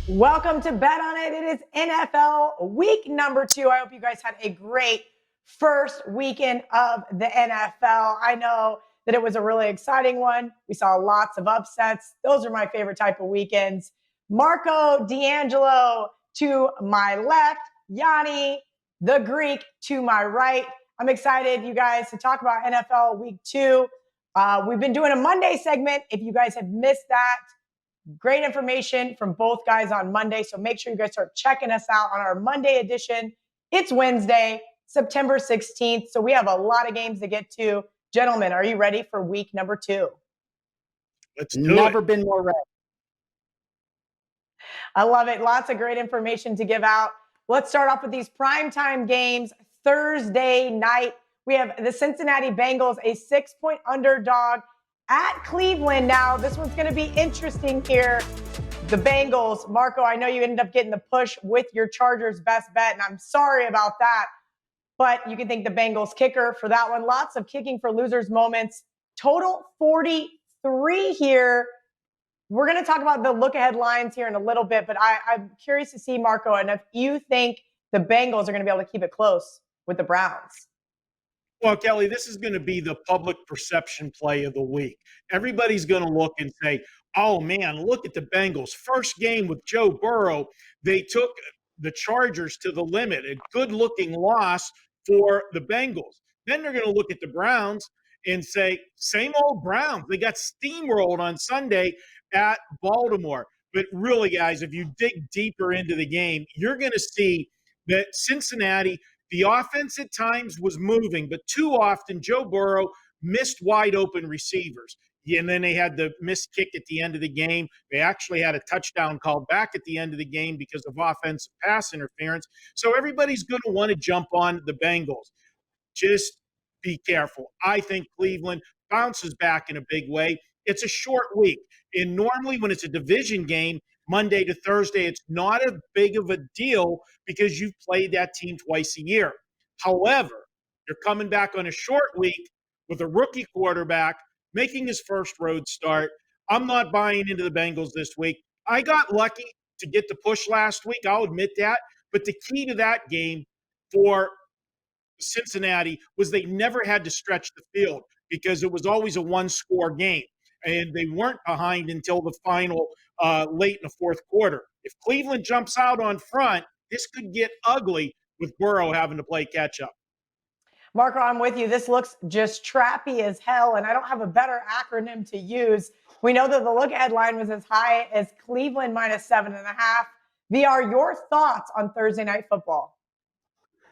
Welcome to Bet On It. It is NFL week number 2. I hope you guys had a great first weekend of the NFL. I know that it was a really exciting one. We saw lots of upsets. Those are my favorite type of weekends. Marco D'Angelo to my left, Gianni the Greek to my right. I'm excited, you guys, to talk about NFL week 2. We've been doing a Monday segment. If you guys have missed that, great information from both guys on Monday. So make sure you guys start checking us out on our Monday edition. It's Wednesday, September 16th. So we have a lot of games to get to. Gentlemen, are you ready for week number 2? Let's do it. Never been more ready. I love it. Lots of great information to give out. Let's start off with these primetime games. Thursday night, we have the Cincinnati Bengals, a 6-point underdog at Cleveland. Now, this one's going to be interesting here. The Bengals, Marco, I know you ended up getting the push with your Chargers best bet, and I'm sorry about that. But you can thank the Bengals kicker for that one. Lots of kicking for losers moments. Total 43 here. We're going to talk about the look-ahead lines here in a little bit, but I'm curious to see, Marco, and if you think the Bengals are going to be able to keep it close with the Browns. Well, Kelly, this is going to be the public perception play of the week. Everybody's going to look and say, oh, man, look at the Bengals. First game with Joe Burrow, they took the Chargers to the limit. A good-looking loss for the Bengals. Then they're going to look at the Browns and say, same old Browns. They got steamrolled on Sunday at Baltimore. But really, guys, if you dig deeper into the game, you're going to see that Cincinnati – the offense at times was moving, but too often Joe Burrow missed wide open receivers. And then they had the missed kick at the end of the game. They actually had a touchdown called back at the end of the game because of offensive pass interference. So everybody's going to want to jump on the Bengals. Just be careful. I think Cleveland bounces back in a big way. It's a short week. And normally when it's a division game, Monday to Thursday, it's not as big of a deal because you've played that team twice a year. However, you're coming back on a short week with a rookie quarterback making his first road start. I'm not buying into the Bengals this week. I got lucky to get the push last week. I'll admit that. But the key to that game for Cincinnati was they never had to stretch the field because it was always a one-score game. And they weren't behind until the final late in the fourth quarter. If Cleveland jumps out on front, this could get ugly with Burrow having to play catch-up. Marco, I'm with you. This looks just trappy as hell, and I don't have a better acronym to use. We know that the look-ahead line was as high as Cleveland minus 7.5. VR, your thoughts on Thursday Night Football?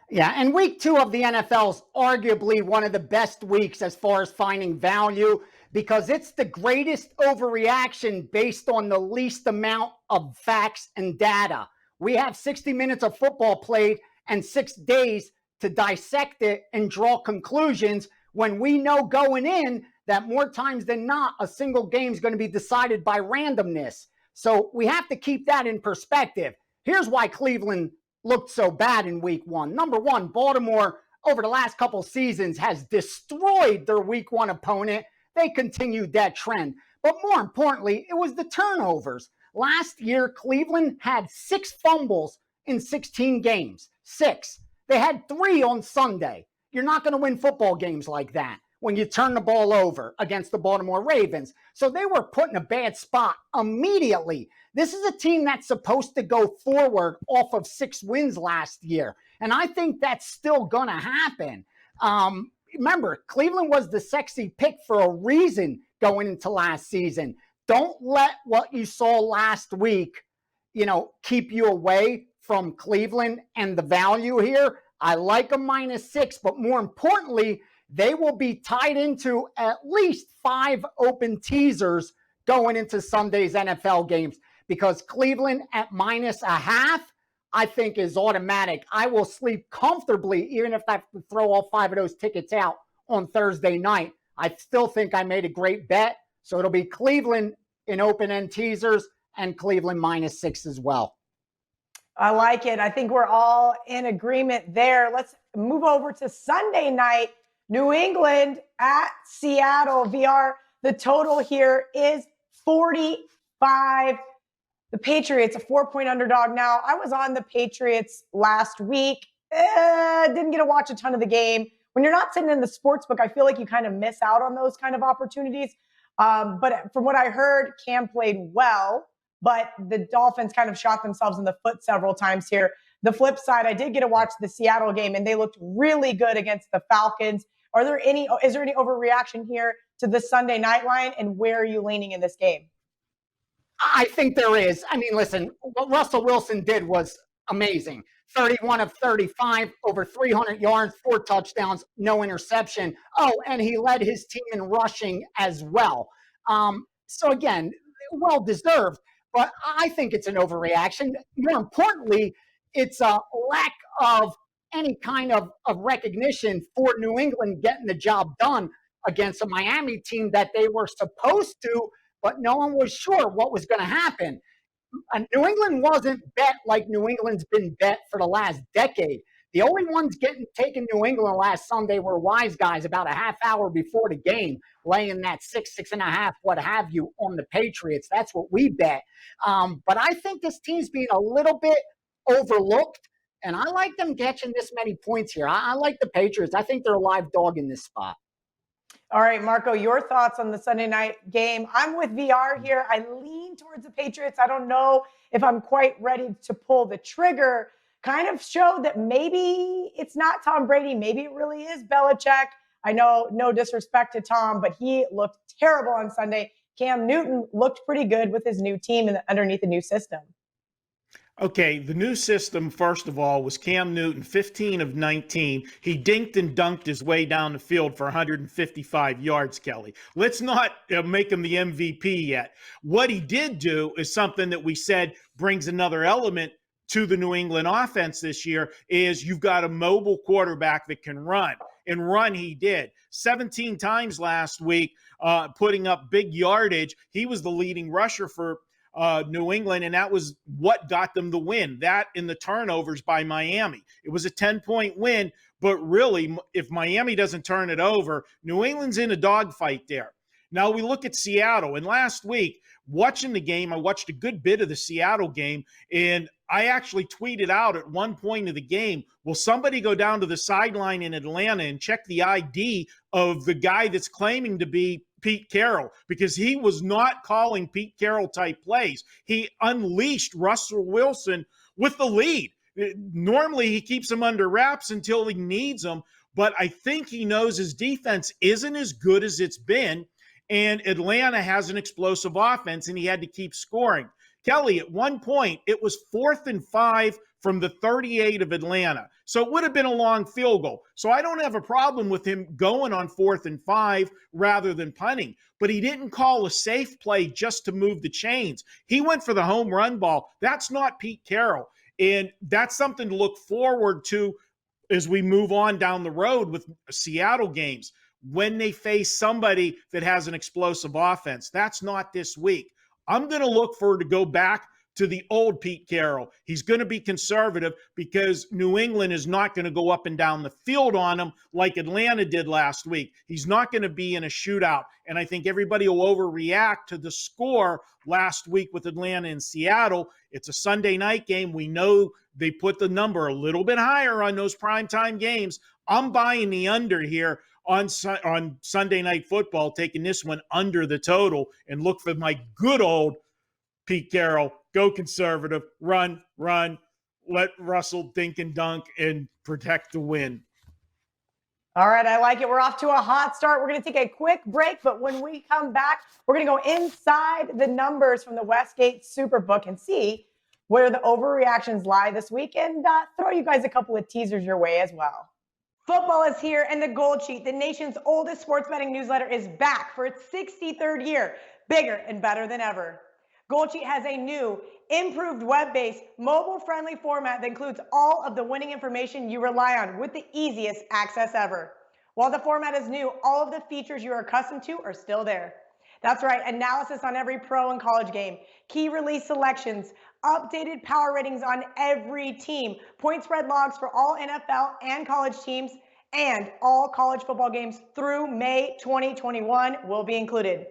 Yeah, and week 2 of the NFL is arguably one of the best weeks as far as finding value because it's the greatest overreaction based on the least amount of facts and data. We have 60 minutes of football played and 6 days to dissect it and draw conclusions when we know going in that more times than not, a single game is going to be decided by randomness. So we have to keep that in perspective. Here's why Cleveland looked so bad in week 1. Number one, Baltimore over the last couple seasons has destroyed their week 1 opponent. They continued that trend. But more importantly, it was the turnovers. Last year, Cleveland had 6 fumbles in 16 games. 6. They had 3 on Sunday. You're not going to win football games like that when you turn the ball over against the Baltimore Ravens. So they were put in a bad spot immediately. This is a team that's supposed to go forward off of 6 wins last year. And I think that's still going to happen. Remember, Cleveland was the sexy pick for a reason going into last season. Don't let what you saw last week, keep you away from Cleveland and the value here. I like a minus 6, but more importantly, they will be tied into at least 5 open teasers going into Sunday's NFL games because Cleveland at -0.5, I think is automatic. I will sleep comfortably even if I have to throw all 5 of those tickets out on Thursday night. I still think I made a great bet. So it'll be Cleveland in open-end teasers and Cleveland -6 as well. I like it. I think we're all in agreement there. Let's move over to Sunday night. New England at Seattle. VR, the total here is 45. the Patriots, a 4-point underdog. Now, I was on the Patriots last week. Didn't get to watch a ton of the game. When you're not sitting in the sports book, I feel like you kind of miss out on those kind of opportunities. But from what I heard, Cam played well, but the Dolphins kind of shot themselves in the foot several times here. The flip side, I did get to watch the Seattle game, and they looked really good against the Falcons. Is there any overreaction here to the Sunday night line, and where are you leaning in this game? I think there is. I mean, listen, what Russell Wilson did was amazing. 31 of 35, over 300 yards, 4 touchdowns, no interception. Oh, and he led his team in rushing as well. So again, well deserved, but I think it's an overreaction. More importantly, it's a lack of any kind of recognition for New England getting the job done against a Miami team that they were supposed to, but no one was sure what was going to happen. And New England wasn't bet like New England's been bet for the last decade. The only ones taking New England last Sunday were wise guys about a half hour before the game, laying that 6.5, what have you, on the Patriots. That's what we bet. But I think this team's being a little bit overlooked, and I like them catching this many points here. I like the Patriots. I think they're a live dog in this spot. All right, Marco, your thoughts on the Sunday night game? I'm with VR here. I lean towards the Patriots. I don't know if I'm quite ready to pull the trigger. Kind of showed that maybe it's not Tom Brady. Maybe it really is Belichick. I know, no disrespect to Tom, but he looked terrible on Sunday. Cam Newton looked pretty good with his new team and underneath the new system. Okay, the new system, first of all, was Cam Newton, 15 of 19. He dinked and dunked his way down the field for 155 yards, Kelly. Let's not make him the MVP yet. What he did do is something that we said brings another element to the New England offense this year, is you've got a mobile quarterback that can run. And run he did. 17 times last week, putting up big yardage. He was the leading rusher for New England, and that was what got them the win. That in the turnovers by Miami. It was a 10-point win, but really, if Miami doesn't turn it over, New England's in a dogfight there. Now we look at Seattle, and last week, watching the game, I watched a good bit of the Seattle game, and I actually tweeted out at one point of the game, will somebody go down to the sideline in Atlanta and check the ID of the guy that's claiming to be Pete Carroll, because he was not calling Pete Carroll type plays. He unleashed Russell Wilson with the lead. Normally he keeps him under wraps until he needs them, but I think he knows his defense isn't as good as it's been, and Atlanta has an explosive offense, and he had to keep scoring. Kelly, at one point, it was 4th and 5 from the 38 of Atlanta. So it would have been a long field goal. So I don't have a problem with him going on 4th and 5 rather than punting. But he didn't call a safe play just to move the chains. He went for the home run ball. That's not Pete Carroll. And that's something to look forward to as we move on down the road with Seattle games. When they face somebody that has an explosive offense. That's not this week. I'm going to look for to go back to the old Pete Carroll. He's going to be conservative because New England is not going to go up and down the field on him like Atlanta did last week. He's not going to be in a shootout. And I think everybody will overreact to the score last week with Atlanta and Seattle. It's a Sunday night game. We know they put the number a little bit higher on those primetime games. I'm buying the under here on Sunday Night Football, taking this one under the total, and look for my good old Pete Carroll. Go conservative, run, let Russell dink and dunk and protect the win. All right, I like it. We're off to a hot start. We're going to take a quick break, but when we come back, we're going to go inside the numbers from the Westgate Superbook and see where the overreactions lie this week, and throw you guys a couple of teasers your way as well. Football is here, and the Gold Sheet, the nation's oldest sports betting newsletter, is back for its 63rd year, bigger and better than ever. Gold Sheet has a new, improved web-based, mobile-friendly format that includes all of the winning information you rely on with the easiest access ever. While the format is new, all of the features you are accustomed to are still there. That's right, analysis on every pro and college game, key release selections, updated power ratings on every team, point spread logs for all NFL and college teams, and all college football games through May 2021 will be included.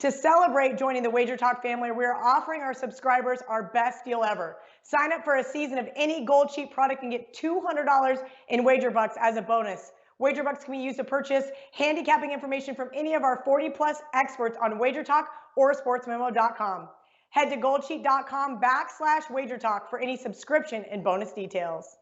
To celebrate joining the Wager Talk family, we are offering our subscribers our best deal ever. Sign up for a season of any Gold Sheet product and get $200 in Wager Bucks as a bonus. Wager Bucks can be used to purchase handicapping information from any of our 40-plus experts on Wager Talk or sportsmemo.com. Head to goldSheet.com/WagerTalk for any subscription and bonus details.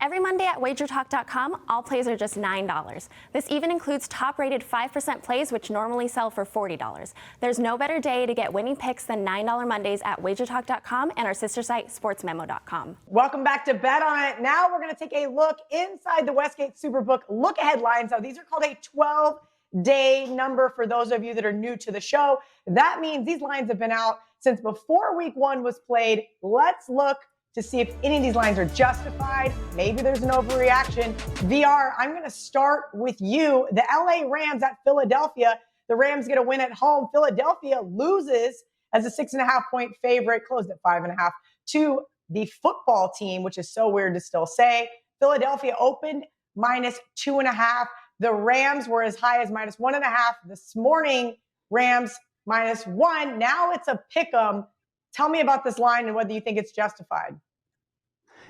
Every Monday at wagertalk.com, all plays are just $9. This even includes top-rated 5% plays, which normally sell for $40. There's no better day to get winning picks than $9 Mondays at wagertalk.com and our sister site, sportsmemo.com. Welcome back to Bet On It. Now we're going to take a look inside the Westgate Superbook look-ahead lines. Now, these are called a 12-day number for those of you that are new to the show. That means these lines have been out since before Week 1 was played. Let's look to see if any of these lines are justified. Maybe there's an overreaction. VR, I'm going to start with you. The LA Rams at Philadelphia. The Rams get a win at home. Philadelphia loses as a 6.5-point favorite, closed at 5.5, to the football team, which is so weird to still say. Philadelphia opened -2.5. The Rams were as high as -1.5 this morning. Rams -1. Now it's a pick 'em. Tell me about this line and whether you think it's justified.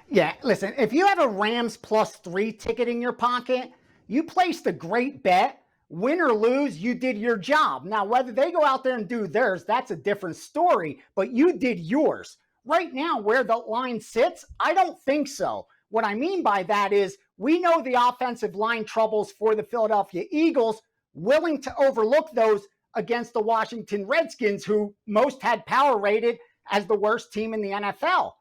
Yeah, listen, if you have a Rams +3 ticket in your pocket, you placed a great bet. Win or lose, you did your job. Now, whether they go out there and do theirs, that's a different story, but you did yours. Right now, where the line sits, I don't think so. What I mean by that is we know the offensive line troubles for the Philadelphia Eagles, willing to overlook those against the Washington Redskins, who most had power rated as the worst team in the NFL.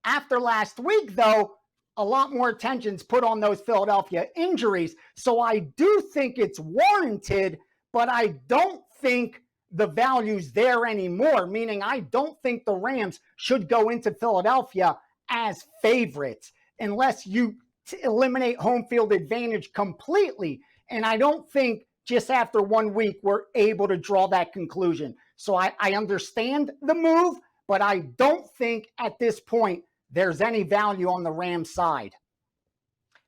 After last week, though, a lot more attention's put on those Philadelphia injuries. So I do think it's warranted, but I don't think the value's there anymore, meaning I don't think the Rams should go into Philadelphia as favorites unless you eliminate home field advantage completely. And I don't think just after 1 week we're able to draw that conclusion. So I understand the move, but I don't think at this point there's any value on the Rams side.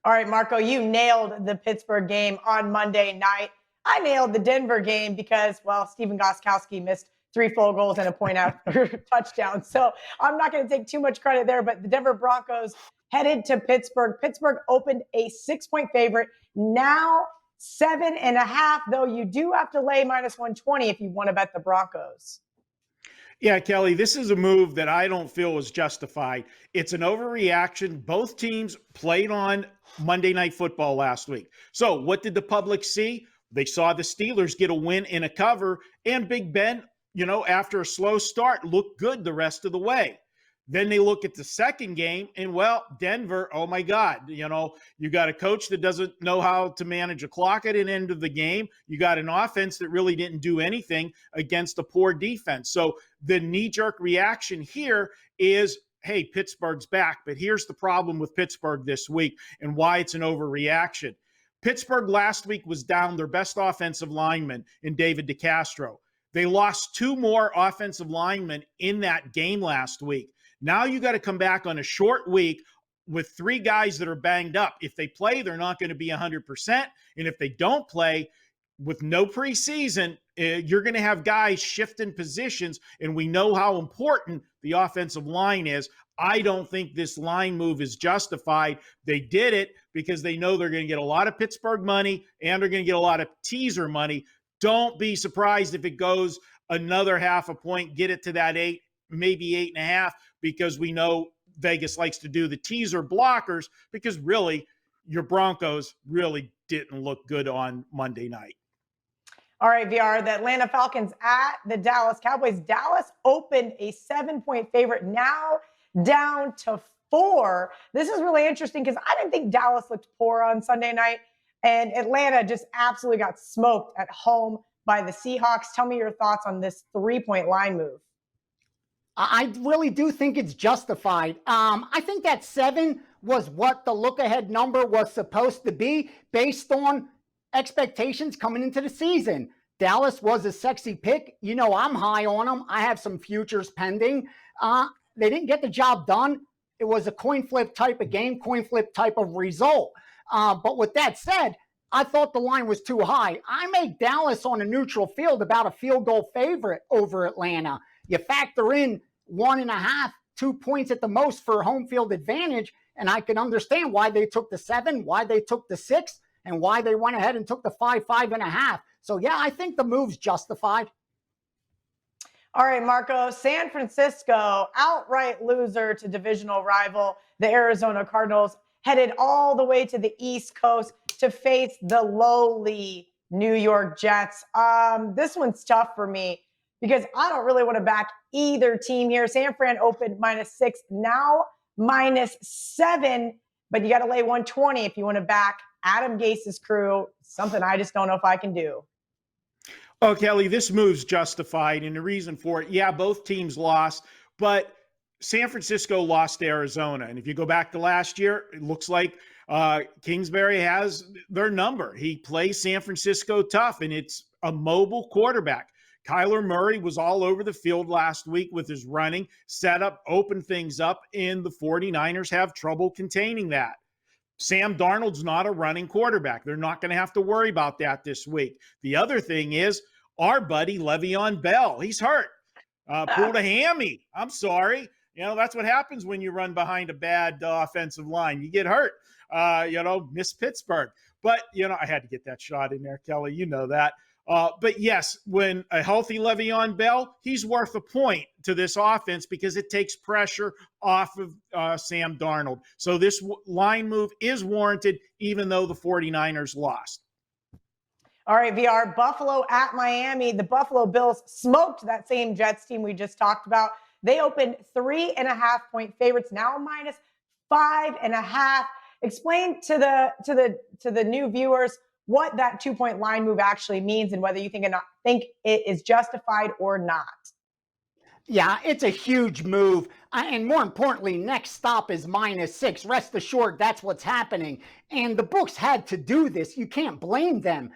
All right, Marco, you nailed the Pittsburgh game on Monday night. I nailed the Denver game because, well, Stephen Gostkowski missed 3 field goals and a point-out touchdown. So I'm not going to take too much credit there, but the Denver Broncos headed to Pittsburgh. Pittsburgh opened a 6-point favorite. Now 7.5, though you do have to lay -120 if you want to bet the Broncos. Yeah, Kelly, this is a move that I don't feel is justified. It's an overreaction. Both teams played on Monday Night Football last week. So what did the public see? They saw the Steelers get a win in a cover, and Big Ben, after a slow start, looked good the rest of the way. Then they look at the second game, and, well, Denver, oh, my God, you got a coach that doesn't know how to manage a clock at an end of the game. You got an offense that really didn't do anything against a poor defense. So the knee-jerk reaction here is, hey, Pittsburgh's back. But here's the problem with Pittsburgh this week and why it's an overreaction. Pittsburgh last week was down their best offensive lineman in David DeCastro. They lost 2 more offensive linemen in that game last week. Now you got to come back on a short week with 3 guys that are banged up. If they play, they're not going to be 100%. And if they don't play, with no preseason, you're going to have guys shifting positions, and we know how important the offensive line is. I don't think this line move is justified. They did it because they know they're going to get a lot of Pittsburgh money and they're going to get a lot of teaser money. Don't be surprised if it goes another 0.5 point, get it to that 8, maybe 8.5, because we know Vegas likes to do the teaser blockers, because really your Broncos really didn't look good on Monday night. All right, VR, the Atlanta Falcons at the Dallas Cowboys. Dallas opened a 7-point favorite, now down to 4. This is really interesting because I didn't think Dallas looked poor on Sunday night, and Atlanta just absolutely got smoked at home by the Seahawks. Tell me your thoughts on this 3-point line move. I really do think it's justified. I think that 7 was what the look-ahead number was supposed to be based on expectations coming into the season. Dallas was a sexy pick. I'm high on them. I have some futures pending. They didn't get the job done. It was a coin flip type of game, coin flip type of result. But with that said, I thought the line was too high. I make Dallas on a neutral field about a field goal favorite over Atlanta. You factor in 1.5, 2 points at the most for home field advantage, and I can understand why they took the 7, why they took the 6, and why they went ahead and took the 5, 5.5. So yeah, I think the move's justified. All right, Marco, San Francisco, outright loser to divisional rival, the Arizona Cardinals, headed all the way to the East Coast to face the lowly New York Jets. This one's tough for me because I don't really want to back either team here. San Fran opened -6, now -7, but you got to lay 120 if you want to back Adam Gase's crew, something I just don't know if I can do. Oh, Kelly, this move's justified, and the reason for it, yeah, both teams lost, but San Francisco lost to Arizona. And if you go back to last year, it looks like Kingsbury has their number. He plays San Francisco tough, and it's a mobile quarterback. Kyler Murray was all over the field last week with his running, set up, opened things up, and the 49ers have trouble containing that. Sam Darnold's not a running quarterback. They're not going to have to worry about that this week. The other thing is our buddy Le'Veon Bell. He's hurt. Pulled a hammy. I'm sorry. You know, that's what happens when you run behind a bad offensive line. You get hurt. Miss Pittsburgh. But, I had to get that shot in there, Kelly. You know that. But yes, when a healthy Le'Veon Bell, he's worth a point to this offense because it takes pressure off of Sam Darnold. So this line move is warranted, even though the 49ers lost. All right, VR, Buffalo at Miami. The Buffalo Bills smoked that same Jets team we just talked about. They opened 3.5-point favorites, now -5.5. Explain to the new viewers what that 2-point line move actually means and whether you think it is justified or not. Yeah, it's a huge move. And more importantly, next stop is -6. Rest assured, that's what's happening. And the books had to do this. You can't blame them.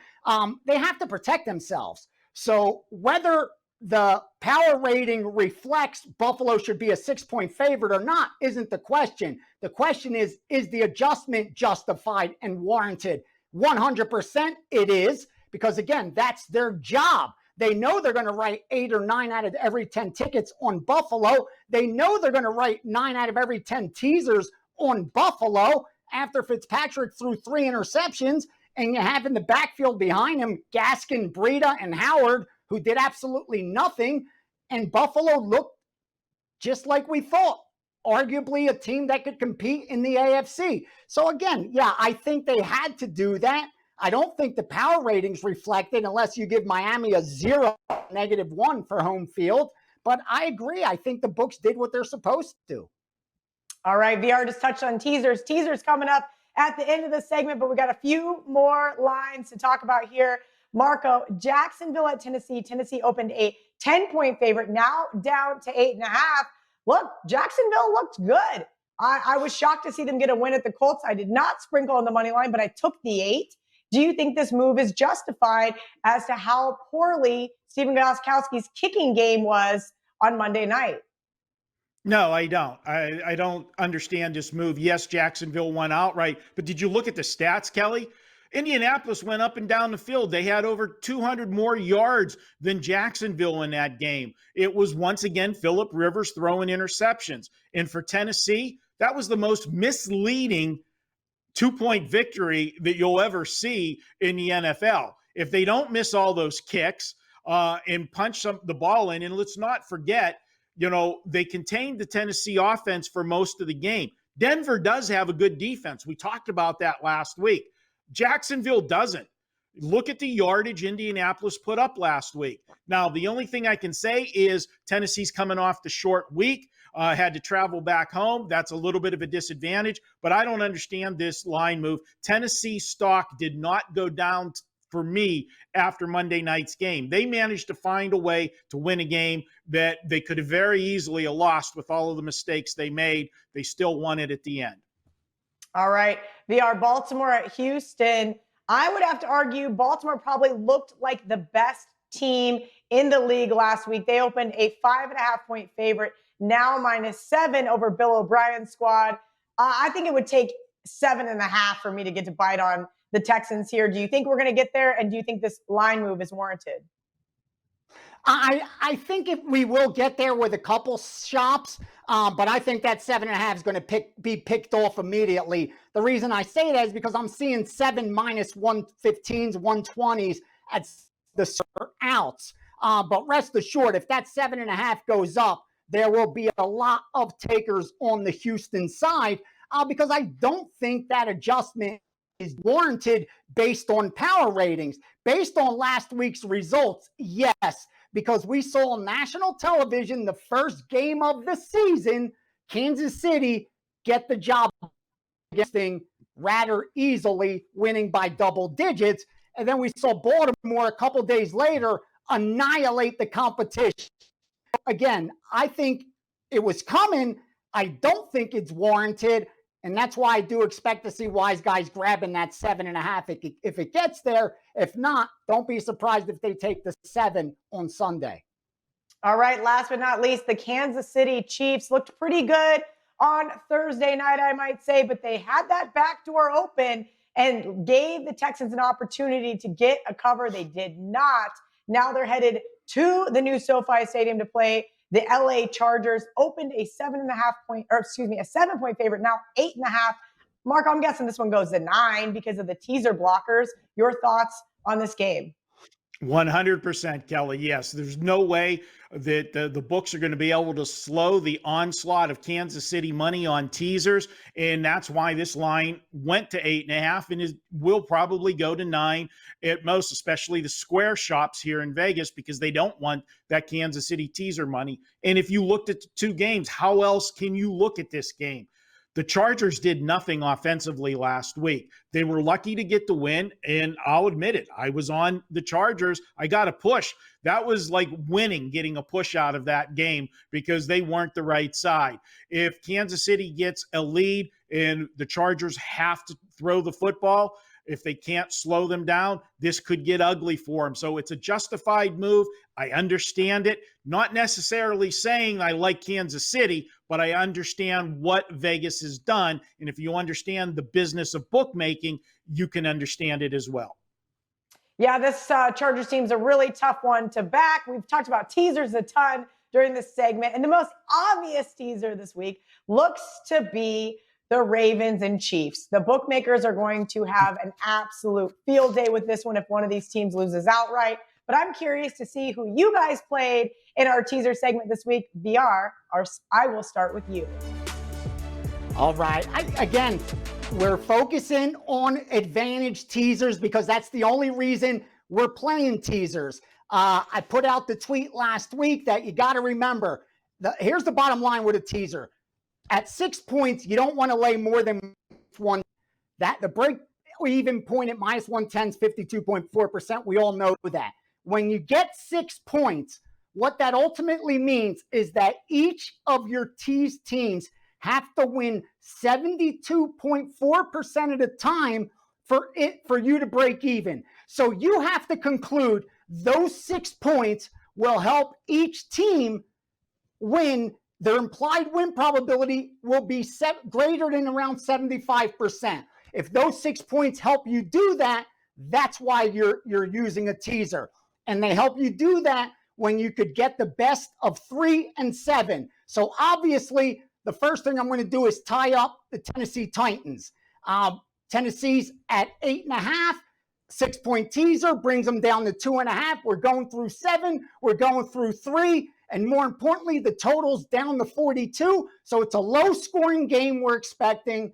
They have to protect themselves. So whether the power rating reflects Buffalo should be a 6-point favorite or not isn't the question. The question is the adjustment justified and warranted? 100% it is, because again, that's their job. They know they're going to write 8 or 9 out of every 10 tickets on Buffalo. They know they're going to write 9 out of every 10 teasers on Buffalo after Fitzpatrick threw 3 interceptions, and you have in the backfield behind him Gaskin, Breida, and Howard, who did absolutely nothing, and Buffalo looked just like we thought. Arguably a team that could compete in the AFC. So again, yeah, I think they had to do that. I don't think the power ratings reflected unless you give Miami a 0, -1 for home field. But I agree. I think the books did what they're supposed to. All right, VR just touched on teasers. Teasers coming up at the end of the segment, but we got a few more lines to talk about here. Marco, Jacksonville at Tennessee. Tennessee opened a 10-point favorite, now down to 8.5. Look, Jacksonville looked good. I was shocked to see them get a win at the Colts. I did not sprinkle on the money line, but I took the 8. Do you think this move is justified as to how poorly Stephen Gostkowski's kicking game was on Monday night? No, I don't. I don't understand this move. Yes, Jacksonville won outright, but did you look at the stats, Kelly? Indianapolis went up and down the field. They had over 200 more yards than Jacksonville in that game. It was once again Phillip Rivers throwing interceptions. And for Tennessee, that was the most misleading 2-point victory that you'll ever see in the NFL. If they don't miss all those kicks and punch the ball in, and let's not forget, they contained the Tennessee offense for most of the game. Denver does have a good defense. We talked about that last week. Jacksonville doesn't. Look at the yardage Indianapolis put up last week. Now, the only thing I can say is Tennessee's coming off the short week, had to travel back home. That's a little bit of a disadvantage, but I don't understand this line move. Tennessee stock did not go down for me after Monday night's game. They managed to find a way to win a game that they could have very easily lost with all of the mistakes they made. They still won it at the end. All right, VR, Baltimore at Houston. I would have to argue Baltimore probably looked like the best team in the league last week. They opened a 5.5-point favorite, now -7 over Bill O'Brien's squad. I think it would take 7.5 for me to get to bite on the Texans here. Do you think we're going to get there? And do you think this line move is warranted? I think we will get there with a couple shops, but I think that 7.5 is going to be picked off immediately. The reason I say that is because I'm seeing 7 minus 115s, 120s at the outs. But rest assured, if that 7.5 goes up, there will be a lot of takers on the Houston side because I don't think that adjustment is warranted based on power ratings. Based on last week's results, yes, because we saw on national television the first game of the season, Kansas City get the job against rather easily, winning by double digits. And then we saw Baltimore a couple days later annihilate the competition. Again, I think it was coming. I don't think it's warranted. And that's why I do expect to see wise guys grabbing that 7.5 if it gets there. If not, don't be surprised if they take the 7 on Sunday. All right, last but not least, the Kansas City Chiefs looked pretty good on Thursday night, I might say, but they had that backdoor open and gave the Texans an opportunity to get a cover. They did not. Now they're headed to the new SoFi Stadium to play the LA Chargers. Opened a 7-point favorite, now 8.5. Mark, I'm guessing this one goes to 9 because of the teaser blockers. Your thoughts on this game? 100%, Kelly. Yes, there's no way that the books are going to be able to slow the onslaught of Kansas City money on teasers, and that's why this line went to 8.5 and will probably go to 9 at most, especially the square shops here in Vegas, because they don't want that Kansas City teaser money. And if you looked at the two games, how else can you look at this game? The Chargers did nothing offensively last week. They were lucky to get the win, and I'll admit it. I was on the Chargers. I got a push. That was like winning, getting a push out of that game because they weren't the right side. If Kansas City gets a lead and the Chargers have to throw the football, if they can't slow them down, this could get ugly for them. So it's a justified move. I understand it. Not necessarily saying I like Kansas City, but I understand what Vegas has done. And if you understand the business of bookmaking, you can understand it as well. Yeah, this Chargers team's a really tough one to back. We've talked about teasers a ton during this segment. And the most obvious teaser this week looks to be the Ravens and Chiefs. The bookmakers are going to have an absolute field day with this one if one of these teams loses outright. But I'm curious to see who you guys played in our teaser segment this week. VR, I will start with you. All right. Again, we're focusing on advantage teasers because that's the only reason we're playing teasers. I put out the tweet last week that you got to remember, here's the bottom line with a teaser. At 6 points, you don't want to lay more than one. That the break even point at minus 110 is 52.4%. We all know that. When you get 6 points, what that ultimately means is that each of your teased teams have to win 72.4% of the time for you to break even. So you have to conclude those 6 points will help each team win. Their implied win probability will be greater than around 75%. If those 6 points help you do that, that's why you're using a teaser. And they help you do that when you could get the best of 3 and 7. So obviously, the first thing I'm going to do is tie up the Tennessee Titans. Tennessee's at 8.5. 6-point teaser brings them down to 2.5. We're going through 7. We're going through 3. And more importantly, the total's down to 42. So it's a low-scoring game we're expecting,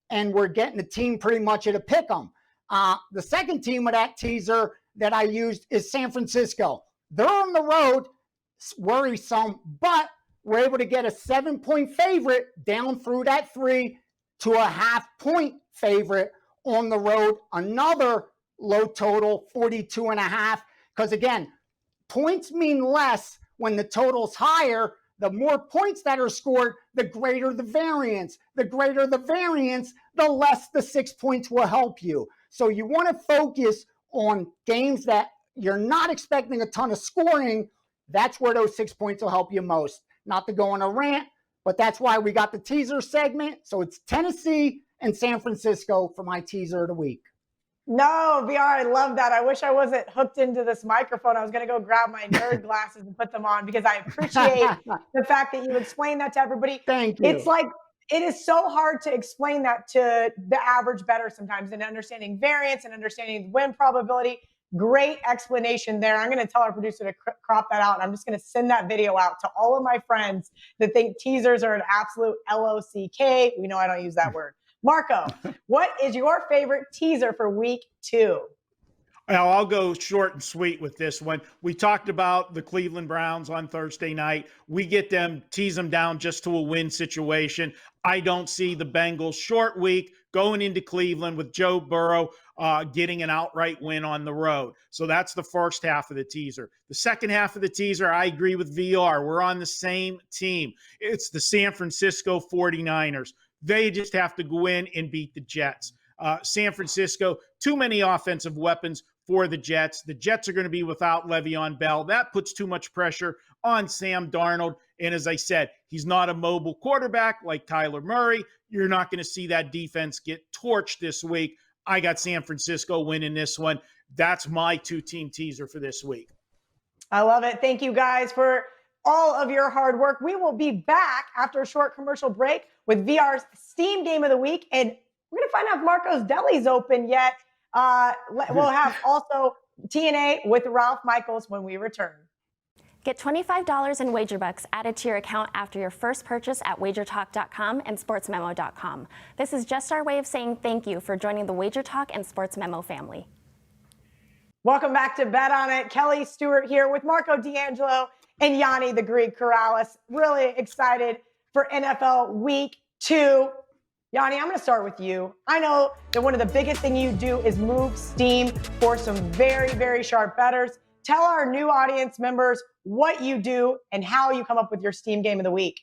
and we're getting the team pretty much at a pick 'em. The second team with that teaser that I used is San Francisco. They're on the road, worrisome, but we're able to get a 7-point favorite down through that 3 to a half-point favorite on the road. Another low total, 42.5. Because again, points mean less when the total's higher. The more points that are scored, the greater the variance. The greater the variance, the less the 6 points will help you. So you want to focus on games that you're not expecting a ton of scoring. That's where those 6 points will help you most. Not to go on a rant, but that's why we got the teaser segment. So it's Tennessee and San Francisco for my teaser of the week. No, VR, I love that. I wish I wasn't hooked into this microphone. I was going to go grab my nerd glasses and put them on because I appreciate the fact that you explain that to everybody. Thank you. It's like, it is so hard to explain that to the average bettor sometimes, and understanding variance and understanding win probability. Great explanation there. I'm going to tell our producer to crop that out. And I'm just going to send that video out to all of my friends that think teasers are an absolute LOCK. We know I don't use that word. Marco, what is your favorite teaser for week 2? Well, I'll go short and sweet with this one. We talked about the Cleveland Browns on Thursday night. We get them, tease them down just to a win situation. I don't see the Bengals short week going into Cleveland with Joe Burrow getting an outright win on the road. So that's the first half of the teaser. The second half of the teaser, I agree with VR. We're on the same team. It's the San Francisco 49ers. They just have to go in and beat the Jets. San Francisco, too many offensive weapons for the Jets. The Jets are going to be without Le'Veon Bell. That puts too much pressure on Sam Darnold. And as I said, he's not a mobile quarterback like Kyler Murray. You're not going to see that defense get torched this week. I got San Francisco winning this one. That's my 2-team teaser for this week. I love it. Thank you guys for all of your hard work. We will be back after a short commercial break with VR's Steam Game of the Week. And we're going to find out if Marco's Deli's open yet. We'll have also TNA with Ralph Michaels when we return. Get $25 in wager bucks added to your account after your first purchase at wagertalk.com and sportsmemo.com. This is just our way of saying thank you for joining the Wager Talk and Sports Memo family. Welcome back to Bet On It. Kelly Stewart here with Marco D'Angelo and Gianni the Greek Corrales. Really excited for NFL Week 2. Gianni, I'm going to start with you. I know that one of the biggest things you do is move steam for some very, very sharp bettors. Tell our new audience members what you do and how you come up with your Steam Game of the Week.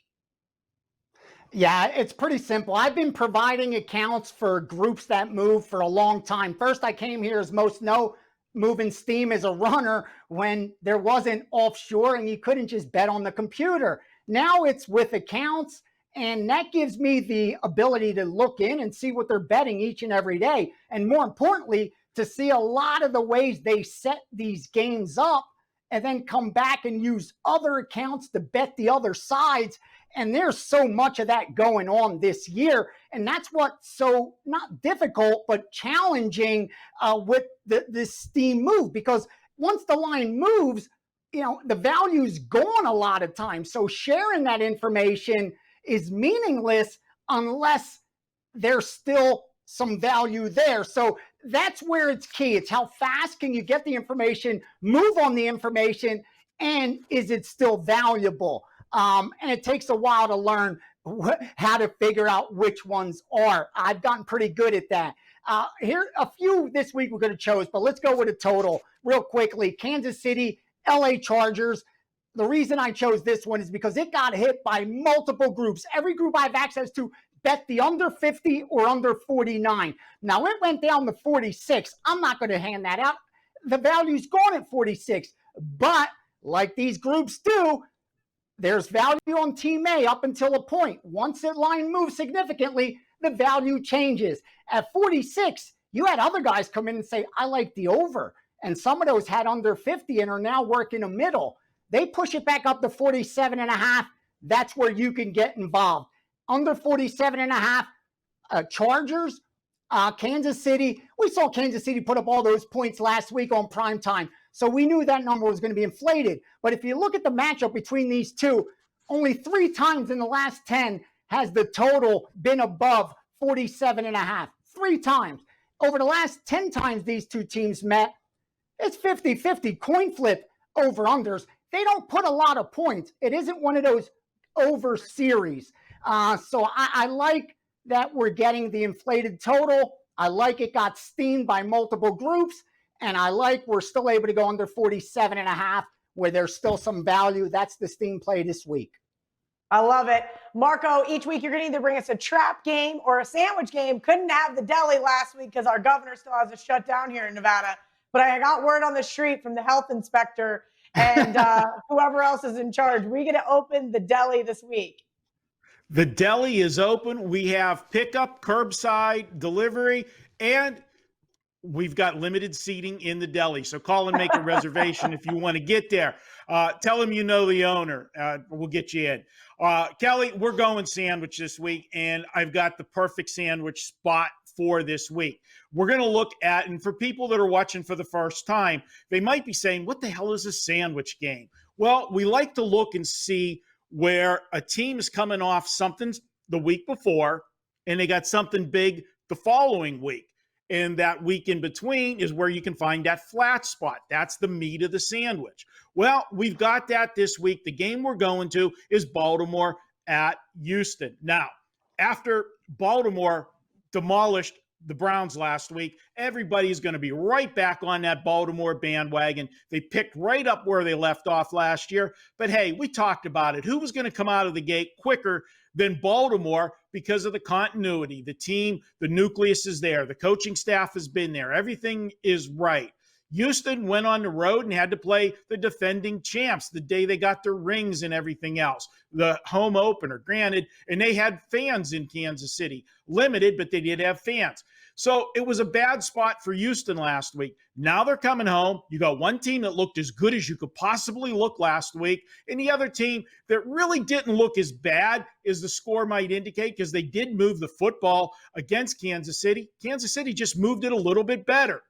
Yeah, it's pretty simple. I've been providing accounts for groups that move for a long time. First, I came here, as most know, moving steam as a runner when there wasn't offshore and you couldn't just bet on the computer. Now it's with accounts, and that gives me the ability to look in and see what they're betting each and every day. And more importantly, to see a lot of the ways they set these games up and then come back and use other accounts to bet the other sides. And there's so much of that going on this year. And that's what's so not difficult, but challenging with this steam move, because once the line moves, the value's gone a lot of times. So sharing that information is meaningless unless there's still some value there. So that's where it's key. It's how fast can you get the information, move on the information, and is it still valuable? And it takes a while to learn how to figure out which ones are. I've gotten pretty good at that. Here, a few this week we're going to choose, but let's go with a total real quickly. Kansas City, LA Chargers. The reason I chose this one is because it got hit by multiple groups. Every group I have access to bet the under 50 or under 49. Now, it went down to 46. I'm not going to hand that out. The value's gone at 46. But like these groups do, there's value on Team A up until a point. Once that line moves significantly, the value changes. At 46, you had other guys come in and say, I like the over. And some of those had under 50 and are now working a middle. They push it back up to 47.5. That's where you can get involved. Under 47.5, Chargers, Kansas City. We saw Kansas City put up all those points last week on prime time. So we knew that number was going to be inflated. But if you look at the matchup between these two, only 3 times in the last 10 has the total been above 47.5. 3 times. Over the last 10 times these two teams met, it's 50-50 coin flip over-unders. They don't put a lot of points. It isn't one of those over series. So I like that we're getting the inflated total. I like it got steamed by multiple groups. And I like we're still able to go under 47.5 where there's still some value. That's the steam play this week. I love it. Marco, each week you're going to either bring us a trap game or a sandwich game. Couldn't have the deli last week because our governor still has a shutdown here in Nevada. But I got word on the street from the health inspector and whoever else is in charge. We're going to open the deli this week. The deli is open. We have pickup, curbside, delivery, and we've got limited seating in the deli. So call and make a reservation if you want to get there. Tell them you know the owner. We'll get you in. Kelly, we're going sandwich this week, and I've got the perfect sandwich spot for this week. We're going to look at, and for people that are watching for the first time, they might be saying, what the hell is a sandwich game? Well, we like to look and see where a team is coming off something the week before, and they got something big the following week. And that week in between is where you can find that flat spot. That's the meat of the sandwich. Well, we've got that this week. The game we're going to is Baltimore at Houston. Now, after Baltimore demolished the Browns last week, everybody's going to be right back on that Baltimore bandwagon. They picked right up where they left off last year. But hey, we talked about it. Who was going to come out of the gate quicker than Baltimore because of the continuity? The team, the nucleus is there. The coaching staff has been there. Everything is right. Houston went on the road and had to play the defending champs the day they got their rings and everything else. The home opener, granted, and they had fans in Kansas City. Limited, but they did have fans. So it was a bad spot for Houston last week. Now they're coming home. You got one team that looked as good as you could possibly look last week, and the other team that really didn't look as bad as the score might indicate, because they did move the football against Kansas City. Kansas City just moved it a little bit better.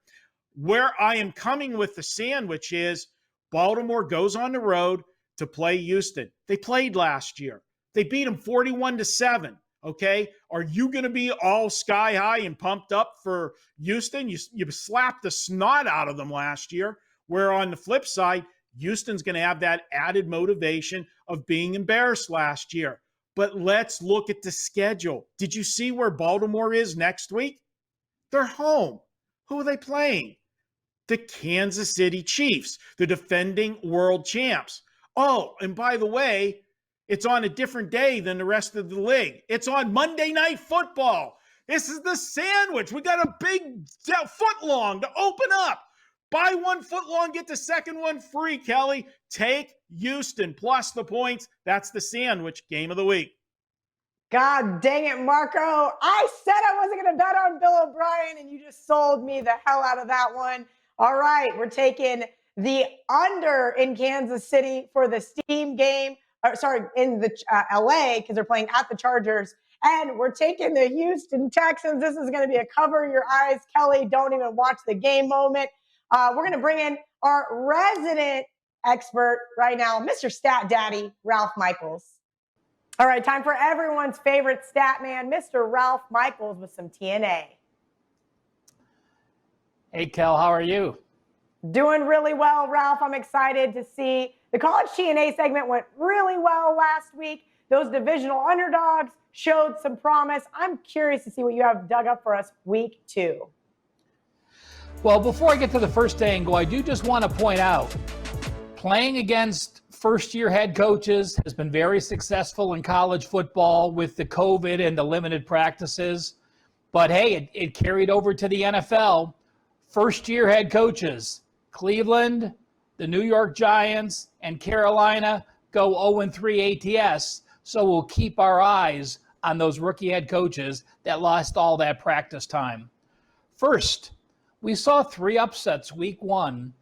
Where I am coming with the sandwich is Baltimore goes on the road to play Houston. They played last year. They beat them 41-7. Okay, are you going to be all sky high and pumped up for Houston? You slapped the snot out of them last year, where on the flip side, Houston's going to have that added motivation of being embarrassed last year. But let's look at the schedule. Did you see where Baltimore is next week? They're home. Who are they playing? The Kansas City Chiefs, the defending world champs. Oh, and by the way, it's on a different day than the rest of the league. It's on Monday Night Football. This is the sandwich. We got a big foot long to open up. Buy 1 foot long, get the second one free, Kelly. Take Houston plus the points. That's the sandwich game of the week. God dang it, Marco. I said I wasn't going to bet on Bill O'Brien, and you just sold me the hell out of that one. All right, we're taking the under in Kansas City for the Steam game. In the LA, because they're playing at the Chargers. And we're taking the Houston Texans. This is going to be a cover your eyes, Kelly, don't even watch the game moment. We're going to bring in our resident expert right now, Mr. Stat Daddy, Ralph Michaels. All right, time for everyone's favorite stat man, Mr. Ralph Michaels, with some TNA. Hey, Kel, how are you? Doing really well, Ralph. I'm excited to see the college TNA segment went really well last week. Those divisional underdogs showed some promise. I'm curious to see what you have dug up for us week 2. Well, before I get to the first angle, I do just want to point out, playing against first-year head coaches has been very successful in college football with the COVID and the limited practices. But hey, it carried over to the NFL. First-year head coaches, Cleveland, the New York Giants, and Carolina go 0-3 ATS. So we'll keep our eyes on those rookie head coaches that lost all that practice time. First, we saw 3 upsets week 1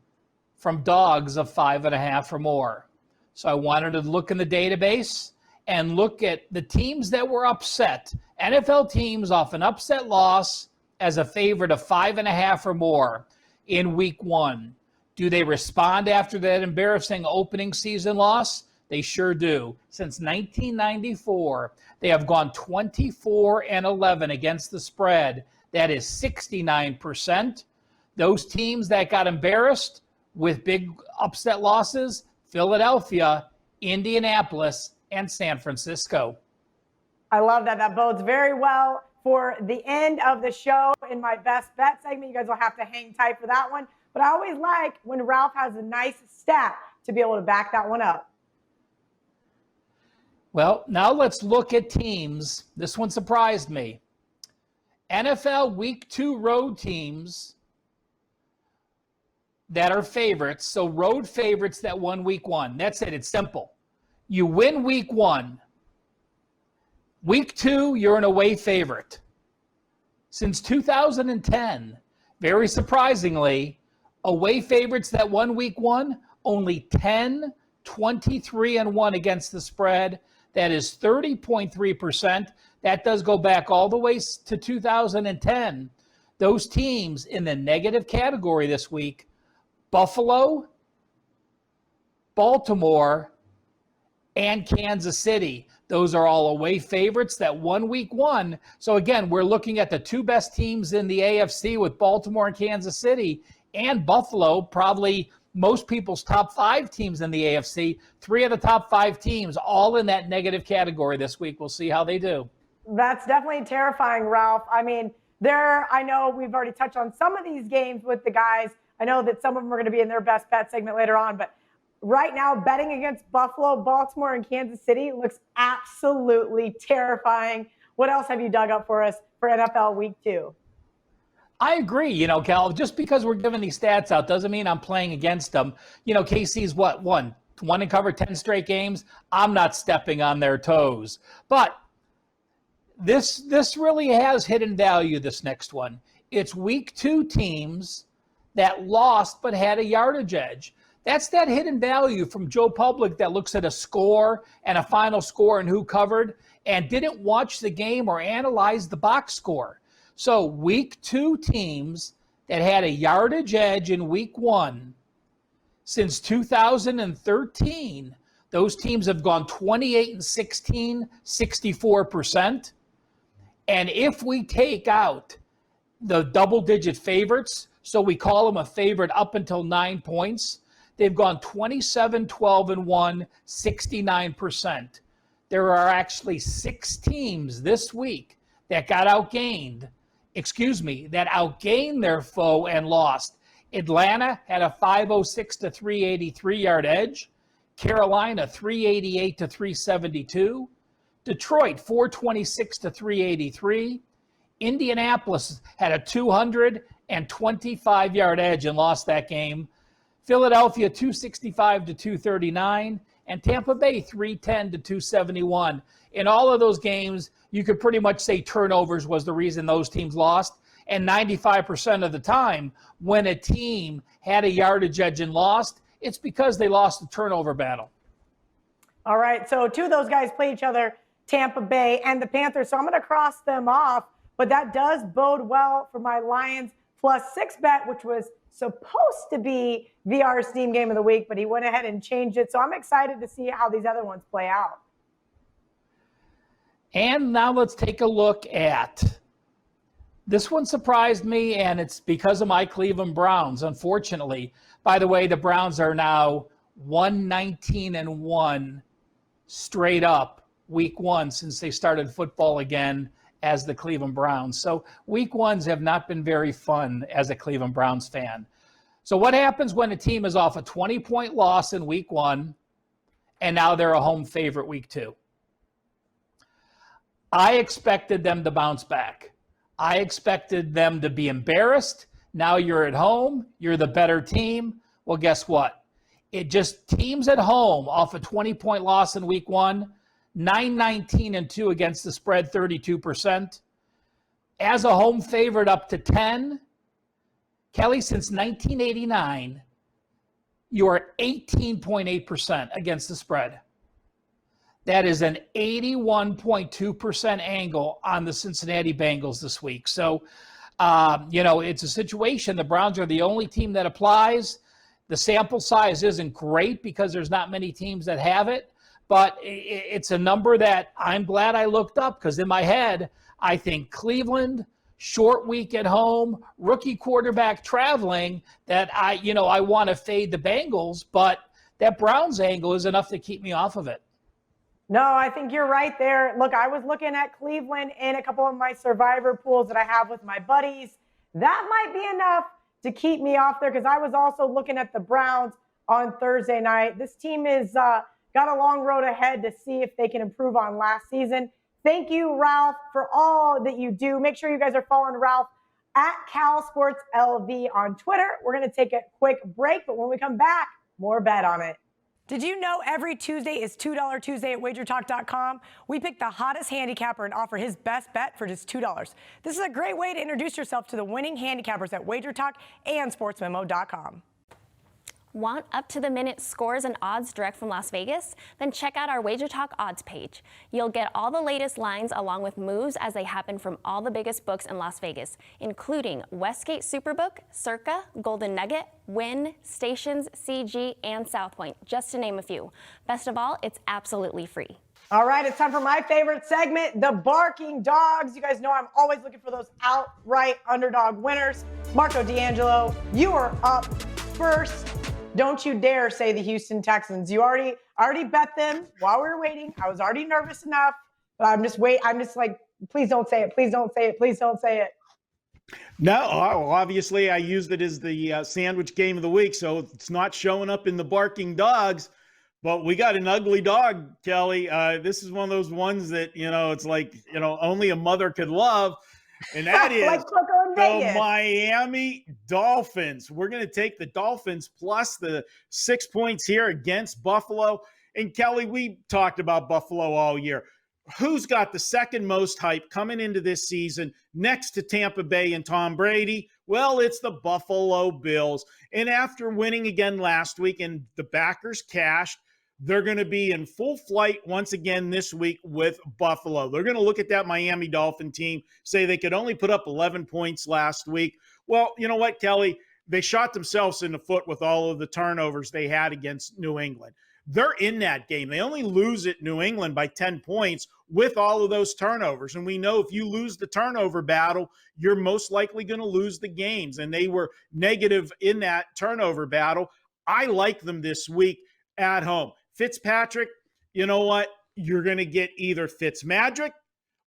from dogs of 5.5 or more. So I wanted to look in the database and look at the teams that were upset. NFL teams off an upset loss as a favorite of 5.5 or more in week 1. Do they respond after that embarrassing opening season loss? They sure do. Since 1994, they have gone 24-11 against the spread. That is 69%. Those teams that got embarrassed with big upset losses, Philadelphia, Indianapolis, and San Francisco. I love that. That bodes very well for the end of the show in my best bet segment. You guys will have to hang tight for that one. But I always like when Ralph has a nice stat to be able to back that one up. Well, now let's look at teams. This one surprised me. NFL Week 2 road teams that are favorites. So road favorites that won Week 1. That's it. It's simple. You win Week 1. Week 2, you're an away favorite. Since 2010, very surprisingly, away favorites that won week one, only 10, 23-1 against the spread. That is 30.3%. That does go back all the way to 2010. Those teams in the negative category this week, Buffalo, Baltimore, and Kansas City. Those are all away favorites that won week one. So again, we're looking at the two best teams in the AFC with Baltimore and Kansas City, and Buffalo, probably most people's top five teams in the AFC. Three of the top five teams all in that negative category this week. We'll see how they do. That's definitely terrifying, Ralph. I mean, I know we've already touched on some of these games with the guys. I know that some of them are going to be in their best bet segment later on, but right now, betting against Buffalo, Baltimore, and Kansas City looks absolutely terrifying. What else have you dug up for us for NFL Week 2? I agree, Cal, just because we're giving these stats out doesn't mean I'm playing against them. KC's won and covered 10 straight games. I'm not stepping on their toes. But this really has hidden value, this next one. It's week 2 teams that lost but had a yardage edge. That's that hidden value from Joe Public that looks at a score and a final score and who covered and didn't watch the game or analyze the box score. So week 2 teams that had a yardage edge in week 1, since 2013, those teams have gone 28-16, 64%. And if we take out the double-digit favorites, so we call them a favorite up until 9 points, they've gone 27-12-1, 69%. There are actually 6 teams this week that outgained their foe and lost. Atlanta had a 506 to 383 yard edge. Carolina 388 to 372. Detroit 426 to 383. Indianapolis had a 225 yard edge and lost that game. Philadelphia 265 to 239, and Tampa Bay 310 to 271. In all of those games, you could pretty much say turnovers was the reason those teams lost. And 95% of the time, when a team had a yardage edge and lost, it's because they lost the turnover battle. All right, so 2 of those guys play each other, Tampa Bay and the Panthers. So I'm going to cross them off, but that does bode well for my Lions +6 bet, which was supposed to be VR's Steam Game of the Week, but he went ahead and changed it. So I'm excited to see how these other ones play out. And now let's take a look at this one. Surprised me, and it's because of my Cleveland Browns, unfortunately. By the way, the Browns are now 119-1 straight up week 1 since they started football again as the Cleveland Browns. So week 1s have not been very fun as a Cleveland Browns fan. So what happens when a team is off a 20-point loss in week 1 and now they're a home favorite week 2? I expected them to bounce back. I expected them to be embarrassed. Now you're at home. You're the better team. Well, guess what? It just teams at home off a 20-point loss in week 1, 9-19-2 against the spread, 32%. As a home favorite up to 10, Kelly, since 1989, you are 18.8% against the spread. That is an 81.2% angle on the Cincinnati Bengals this week. So, it's a situation. The Browns are the only team that applies. The sample size isn't great because there's not many teams that have it, but it's a number that I'm glad I looked up because in my head, I think Cleveland, short week at home, rookie quarterback traveling, that I want to fade the Bengals, but that Browns angle is enough to keep me off of it. No, I think you're right there. Look, I was looking at Cleveland in a couple of my survivor pools that I have with my buddies. That might be enough to keep me off there because I was also looking at the Browns on Thursday night. This team is got a long road ahead to see if they can improve on last season. Thank you, Ralph, for all that you do. Make sure you guys are following Ralph at CalSportsLV on Twitter. We're going to take a quick break, but when we come back, more Bet on It. Did you know every Tuesday is $2 Tuesday at wagertalk.com? We pick the hottest handicapper and offer his best bet for just $2. This is a great way to introduce yourself to the winning handicappers at wagertalk and sportsmemo.com. Want up-to-the-minute scores and odds direct from Las Vegas? Then check out our WagerTalk odds page. You'll get all the latest lines along with moves as they happen from all the biggest books in Las Vegas, including Westgate Superbook, Circa, Golden Nugget, Wynn, Stations, CG, and South Point, just to name a few. Best of all, it's absolutely free. All right, it's time for my favorite segment, the Barking Dogs. You guys know I'm always looking for those outright underdog winners. Marco D'Angelo, you are up first. Don't you dare say the Houston Texans. You already bet them while we were waiting. I was already nervous enough, but I'm just like, please don't say it. Please don't say it. Please don't say it. No, obviously I used it as the sandwich game of the week, so it's not showing up in the Barking Dogs. But we got an ugly dog, Kelly. This is one of those ones that, it's like, only a mother could love. And that is like Coco in Vegas. The Miami Dolphins. We're going to take the Dolphins plus the 6 points here against Buffalo. And Kelly, we talked about Buffalo all year. Who's got the second most hype coming into this season next to Tampa Bay and Tom Brady? Well, it's the Buffalo Bills. And after winning again last week and the backers cashed, they're going to be in full flight once again this week with Buffalo. They're going to look at that Miami Dolphin team, say they could only put up 11 points last week. Well, you know what, Kelly? They shot themselves in the foot with all of the turnovers they had against New England. They're in that game. They only lose at New England by 10 points with all of those turnovers. And we know if you lose the turnover battle, you're most likely going to lose the games. And they were negative in that turnover battle. I like them this week at home. Fitzpatrick, you know what? You're going to get either Fitzmagic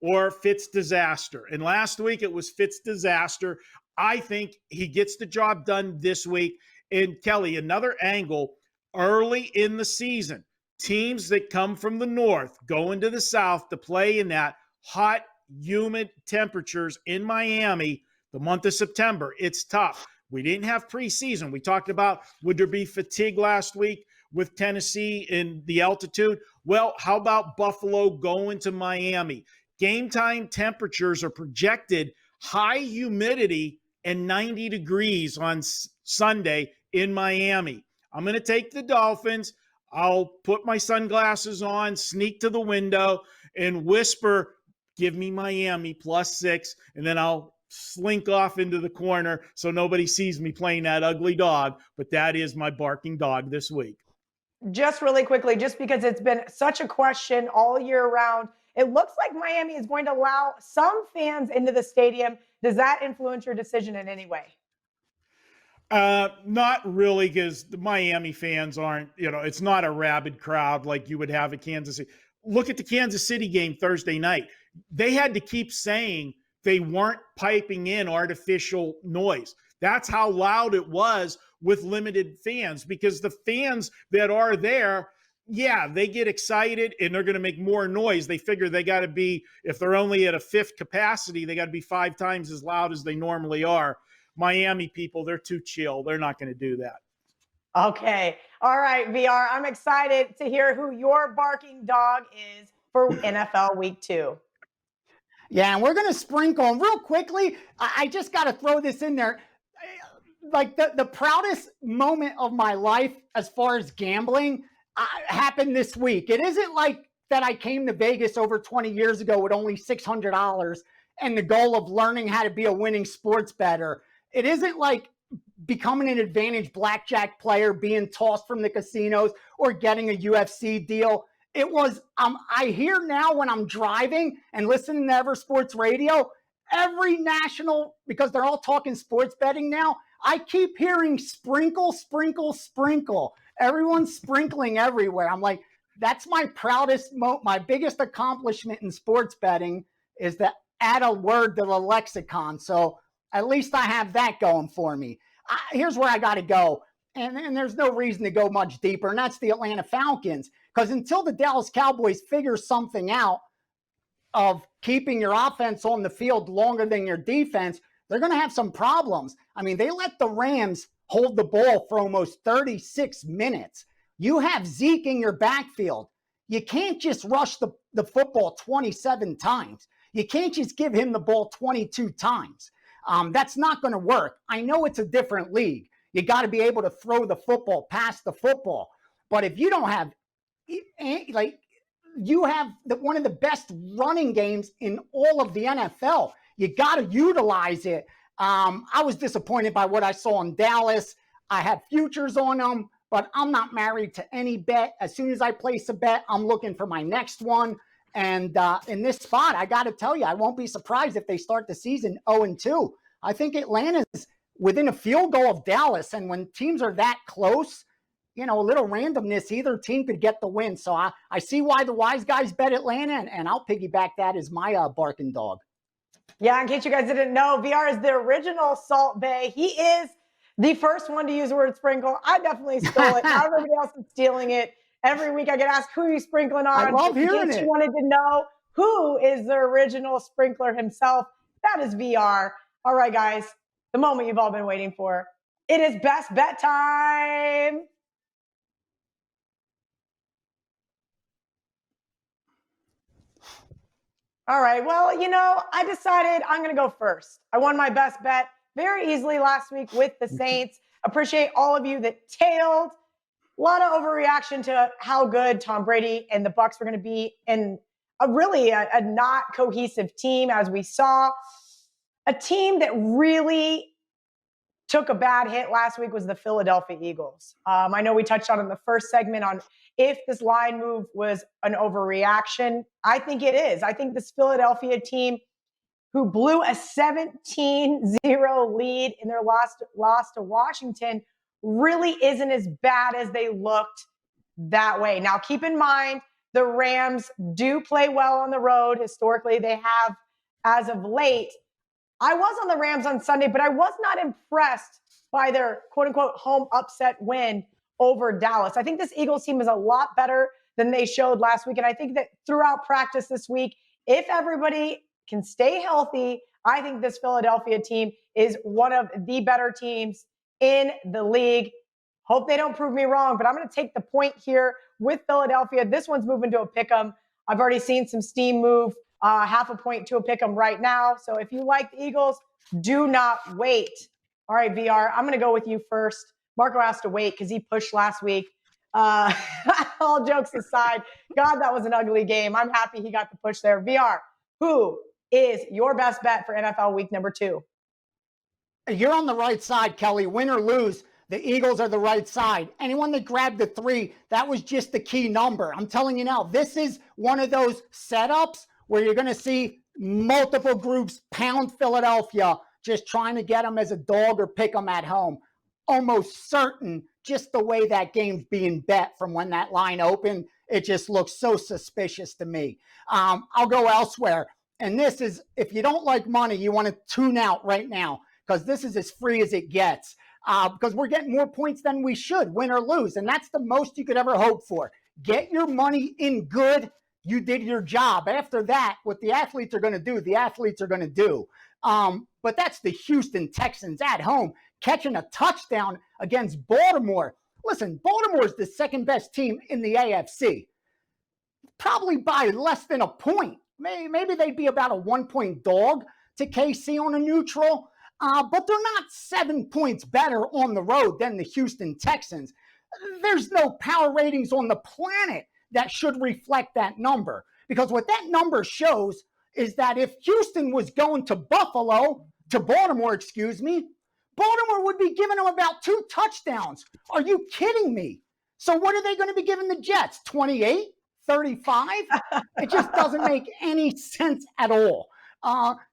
or Fitz disaster. And last week it was Fitz disaster. I think he gets the job done this week. And Kelly, another angle early in the season, teams that come from the north go into the south to play in that hot, humid temperatures in Miami the month of September. It's tough. We didn't have preseason. We talked about would there be fatigue last week with Tennessee in the altitude? Well, how about Buffalo going to Miami? Game time temperatures are projected high humidity and 90 degrees on Sunday in Miami. I'm going to take the Dolphins. I'll put my sunglasses on, sneak to the window, and whisper, give me Miami +6, and then I'll slink off into the corner so nobody sees me playing that ugly dog. But that is my Barking Dog this week. Just really quickly, just because it's been such a question all year round, it looks like Miami is going to allow some fans into the stadium. Does that influence your decision in any way? Not really, because the Miami fans aren't, it's not a rabid crowd like you would have at Kansas City. Look at the Kansas City game Thursday night. They had to keep saying they weren't piping in artificial noise. That's how loud it was with limited fans, because the fans that are there, yeah, they get excited and they're going to make more noise. They figure they got to be, if they're only at a fifth capacity, they got to be 5 times as loud as they normally are. Miami people, they're too chill. They're not going to do that. Okay. All right, VR. I'm excited to hear who your Barking Dog is for NFL Week 2. Yeah, and we're going to sprinkle real quickly. I just got to throw this in there. Like the proudest moment of my life as far as gambling happened this week. It isn't like that I came to Vegas over 20 years ago with only $600 and the goal of learning how to be a winning sports bettor. It isn't like becoming an advantage blackjack player, being tossed from the casinos, or getting a UFC deal. It was, I hear now when I'm driving and listening to Ever Sports Radio, every national, because they're all talking sports betting now, I keep hearing sprinkle, sprinkle, sprinkle. Everyone's sprinkling everywhere. I'm like, that's my proudest, my biggest accomplishment in sports betting is to add a word to the lexicon. So at least I have that going for me. Here's where I got to go. And there's no reason to go much deeper, and that's the Atlanta Falcons. Because until the Dallas Cowboys figure something out of keeping your offense on the field longer than your defense, they're going to have some problems. I mean, they let the Rams hold the ball for almost 36 minutes. You have Zeke in your backfield. You can't just rush the football 27 times. You can't just give him the ball 22 times. That's not going to work. I know it's a different league. You got to be able to throw the football, pass the football. But if you don't have, like, you have one of the best running games in all of the NFL. You got to utilize it. I was disappointed by what I saw in Dallas. I had futures on them, but I'm not married to any bet. As soon as I place a bet, I'm looking for my next one. And in this spot, I got to tell you, I won't be surprised if they start the season 0-2. I think Atlanta's within a field goal of Dallas. And when teams are that close, a little randomness, either team could get the win. So I see why the wise guys bet Atlanta, and I'll piggyback that as my barking dog. Yeah, in case you guys didn't know, VR is the original Salt Bae. He is the first one to use the word sprinkle. I definitely stole it. Now everybody else is stealing it. Every week I get asked, who are you sprinkling on? I love hearing it. You wanted to know who is the original sprinkler himself. That is VR. All right, guys, the moment you've all been waiting for. It is best bet time. All right, well, I decided I'm going to go first. I won my best bet very easily last week with the Saints. Appreciate all of you that tailed. A lot of overreaction to how good Tom Brady and the Bucs were going to be, and a not cohesive team, as we saw. A team that really took a bad hit last week was the Philadelphia Eagles. I know we touched on in the first segment on if this line move was an overreaction. I think it is. I think this Philadelphia team, who blew a 17-0 lead in their loss to Washington, really isn't as bad as they looked that way. Now, keep in mind, the Rams do play well on the road. Historically, they have as of late. I was on the Rams on Sunday, but I was not impressed by their quote-unquote home upset win over Dallas. I think this Eagles team is a lot better than they showed last week. And I think that throughout practice this week, if everybody can stay healthy, I think this Philadelphia team is one of the better teams in the league. Hope they don't prove me wrong, but I'm going to take the point here with Philadelphia. This one's moving to a pick'em. I've already seen some steam move half a point to a pick'em right now. So if you like the Eagles, do not wait. All right, VR, I'm going to go with you first. Marco has to wait because he pushed last week. All jokes aside, God, that was an ugly game. I'm happy he got the push there. VR, who is your best bet for NFL week number 2? You're on the right side, Kelly. Win or lose, the Eagles are the right side. Anyone that grabbed the 3, that was just the key number. I'm telling you now, this is one of those setups where you're going to see multiple groups pound Philadelphia, just trying to get them as a dog or pick them at home. Almost certain, just the way that game's being bet from when that line opened, it just looks so suspicious to me. I'll go elsewhere. And this is, if you don't like money, you want to tune out right now, because this is as free as it gets. Because we're getting more points than we should, win or lose. And that's the most you could ever hope for. Get your money in good. You did your job. After that, what the athletes are going to do, the athletes are going to do. But that's the Houston Texans at home, catching a touchdown against Baltimore. Listen, Baltimore is the second best team in the AFC. Probably by less than a point. Maybe they'd be about a 1-point dog to KC on a neutral. But they're not 7 points better on the road than the Houston Texans. There's no power ratings on the planet that should reflect that number. Because what that number shows is that if Houston was going to Baltimore, Baltimore would be giving them about 2 touchdowns. Are you kidding me? So what are they going to be giving the Jets? 28? 35? It just doesn't make any sense at all.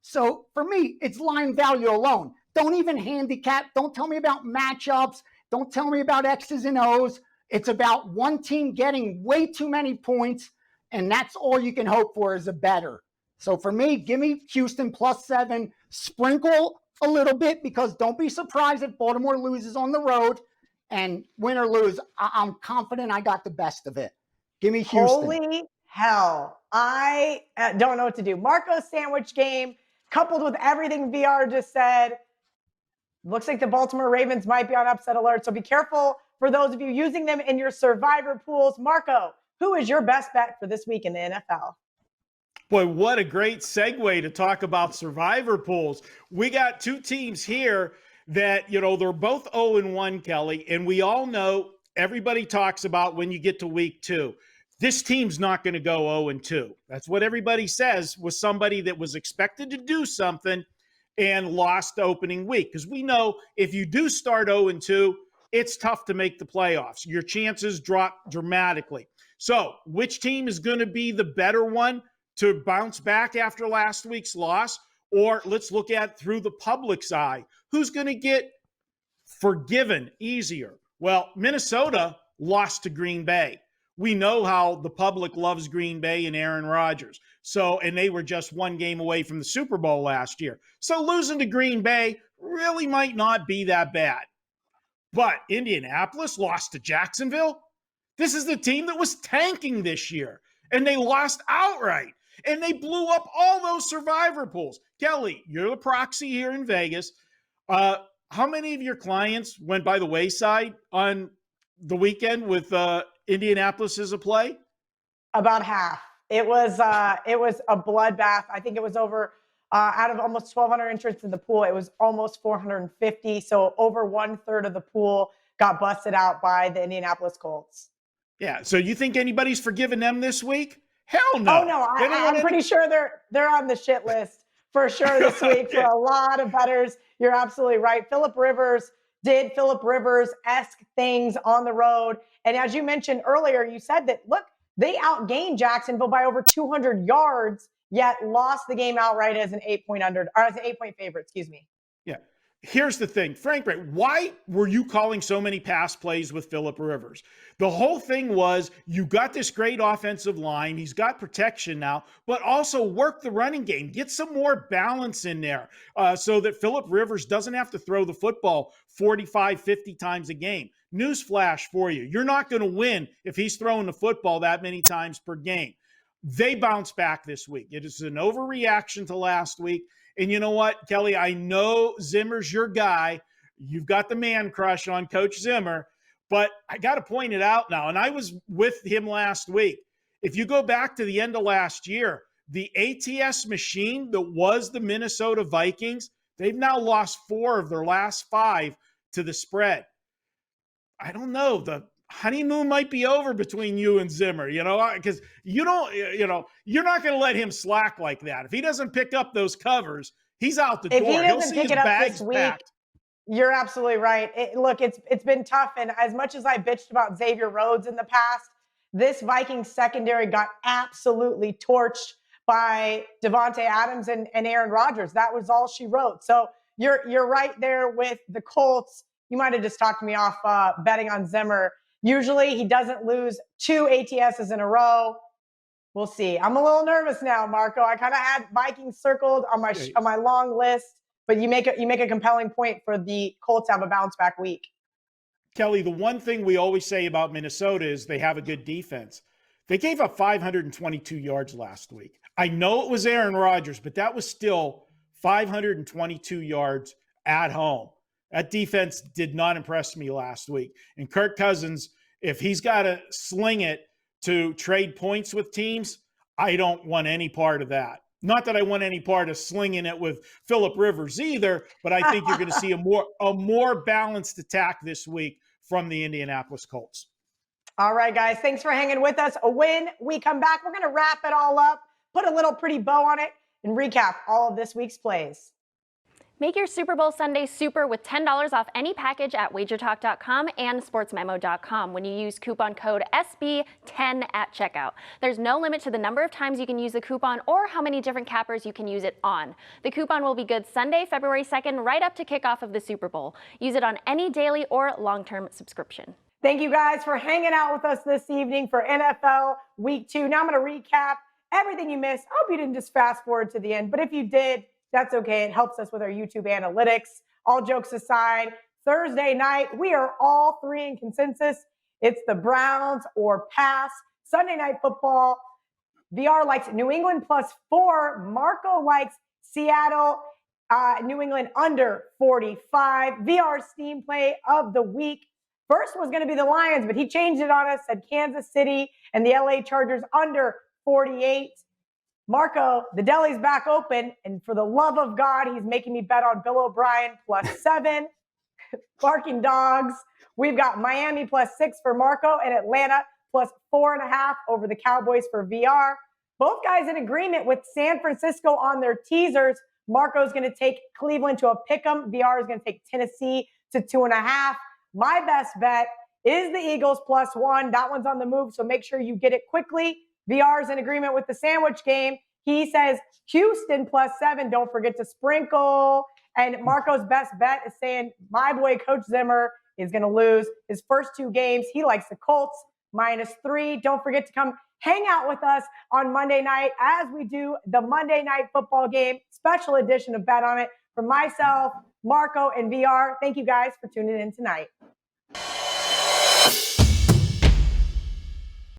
So for me, it's line value alone. Don't even handicap. Don't tell me about matchups. Don't tell me about X's and O's. It's about one team getting way too many points, and that's all you can hope for as a bettor. So for me, give me Houston +7. Sprinkle a little bit, because don't be surprised if Baltimore loses on the road. And win or lose, I'm confident I got the best of it. Give me Houston. Holy hell. I don't know what to do. Marco's sandwich game, coupled with everything VR just said, looks like the Baltimore Ravens might be on upset alert. So be careful for those of you using them in your survivor pools. Marco, who is your best bet for this week in the NFL? Boy, what a great segue to talk about survivor pools. We got two teams here that, they're both 0-1, Kelly, and we all know everybody talks about when you get to week 2. This team's not going to go 0-2. That's what everybody says with somebody that was expected to do something and lost the opening week. Because we know if you do start 0-2, it's tough to make the playoffs. Your chances drop dramatically. So which team is going to be the better one to bounce back after last week's loss? Or let's look at through the public's eye. Who's going to get forgiven easier? Well, Minnesota lost to Green Bay. We know how the public loves Green Bay and Aaron Rodgers. And they were just one game away from the Super Bowl last year. So losing to Green Bay really might not be that bad. But Indianapolis lost to Jacksonville. This is the team that was tanking this year, and they lost outright. And they blew up all those survivor pools. Kelly, you're the proxy here in Vegas. How many of your clients went by the wayside on the weekend with Indianapolis as a play? About half. It was a bloodbath. I think it was over out of almost 1,200 entrants in the pool. It was almost 450. So over 1/3 of the pool got busted out by the Indianapolis Colts. Yeah. So you think anybody's forgiven them this week? Hell no. Oh no, I'm pretty sure they're on the shit list for sure this week for a lot of bettors. You're absolutely right. Philip Rivers did Philip Rivers-esque things on the road. And as you mentioned earlier, you said that, look, they outgained Jacksonville by over 200 yards, yet lost the game outright as an 8-point favorite, excuse me. Yeah. Here's the thing, Frank, why were you calling so many pass plays with Philip Rivers? The whole thing was you got this great offensive line. He's got protection now, but also work the running game. Get some more balance in there so that Philip Rivers doesn't have to throw the football 45, 50 times a game. Newsflash for you. You're not going to win if he's throwing the football that many times per game. They bounce back this week. It is an overreaction to last week. And you know what, Kelly, I know Zimmer's your guy. You've got the man crush on Coach Zimmer, but I got to point it out now. And I was with him last week. If you go back to the end of last year, the ATS machine that was the Minnesota Vikings, they've now lost 4 of their last 5 to the spread. I don't know. The honeymoon might be over between you and Zimmer, because you're not going to let him slack like that. If he doesn't pick up those covers, he's out the door. If he doesn't pick it up this week, you're absolutely right. It's been tough. And as much as I bitched about Xavier Rhodes in the past, this Vikings secondary got absolutely torched by Devontae Adams and Aaron Rodgers. That was all she wrote. So you're right there with the Colts. You might have just talked me off betting on Zimmer. Usually he doesn't lose 2 ATSs in a row. We'll see. I'm a little nervous now, Marco. I kind of had Vikings circled on my long list, but you make a compelling point for the Colts to have a bounce back week. Kelly, the one thing we always say about Minnesota is they have a good defense. They gave up 522 yards last week. I know it was Aaron Rodgers, but that was still 522 yards at home. That defense did not impress me last week. And Kirk Cousins, if he's got to sling it to trade points with teams, I don't want any part of that. Not that I want any part of slinging it with Philip Rivers either, but I think you're going to see a more balanced attack this week from the Indianapolis Colts. All right, guys. Thanks for hanging with us. When we come back, we're going to wrap it all up, put a little pretty bow on it, and recap all of this week's plays. Make your Super Bowl Sunday super with $10 off any package at wagertalk.com and sportsmemo.com when you use coupon code SB10 at checkout. There's no limit to the number of times you can use the coupon or how many different cappers you can use it on. The coupon will be good Sunday, February 2nd, right up to kickoff of the Super Bowl. Use it on any daily or long-term subscription. Thank you guys for hanging out with us this evening for NFL Week 2. Now I'm going to recap everything you missed. I hope you didn't just fast forward to the end, but if you did, that's okay. It helps us with our YouTube analytics. All jokes aside, Thursday night, we are all 3 in consensus. It's the Browns or pass. Sunday Night Football. VR likes New England +4. Marco likes Seattle, New England under 45. VR Steam Play of the Week. First was going to be the Lions, but he changed it on us, said Kansas City and the LA Chargers under 48. Marco, the deli's back open, and for the love of God, he's making me bet on Bill O'Brien +7. Barking dogs. We've got Miami +6 for Marco and Atlanta +4.5 over the Cowboys for VR. Both guys in agreement with San Francisco on their teasers. Marco's going to take Cleveland to a pick'em. VR is going to take Tennessee to 2.5. My best bet is the Eagles +1. That one's on the move, so make sure you get it quickly. VR is in agreement with the sandwich game. He says Houston +7. Don't forget to sprinkle. And Marco's best bet is saying my boy Coach Zimmer is going to lose his first 2 games. He likes the Colts -3. Don't forget to come hang out with us on Monday night as we do the Monday Night Football game, special edition of Bet On It from myself, Marco, and VR. Thank you guys for tuning in tonight.